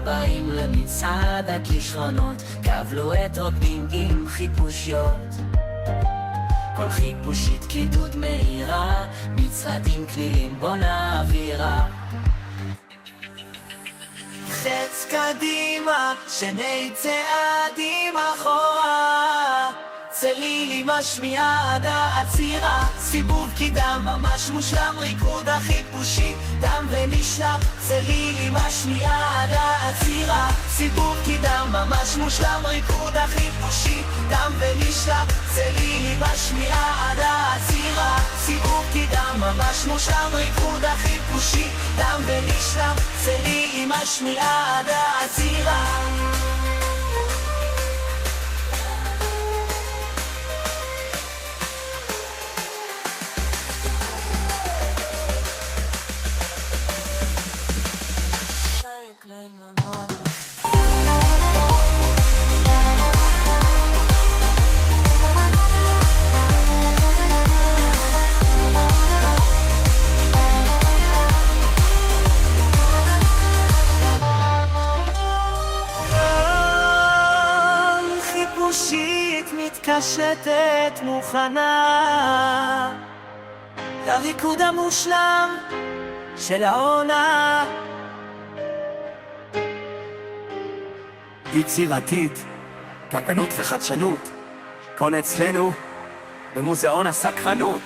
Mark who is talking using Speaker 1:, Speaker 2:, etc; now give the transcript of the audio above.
Speaker 1: באים למצעד הכישרונות, קבלו את רוקדים עם חיפושיות. כל חיפושית קידוד מהירה, מצעדים כלילים בונה אווירה. חץ קדימה, שני צעדים אחורה, צלילי משמיעה עד העצירה, סיבוב קידם ממש מושלם, ריקוד החיפושי, דם ונשלם, צלילי משמיעה עד העצירה, סיבוב קידם ממש מושלם, ריקוד החיפושי, דם ונשלם, צלילי משמיעה עד העצירה, סיבוב קידם ממש מושלם, ריקוד החיפושי, דם ונשלם, צלילי משמיעה עד העצירה. חיפושית מתקשטת מוכנה לריקוד המושלם של העונה. יצירתית, קרקנות וחדשנות, כאן אצלנו במוזיאון הסקרנות.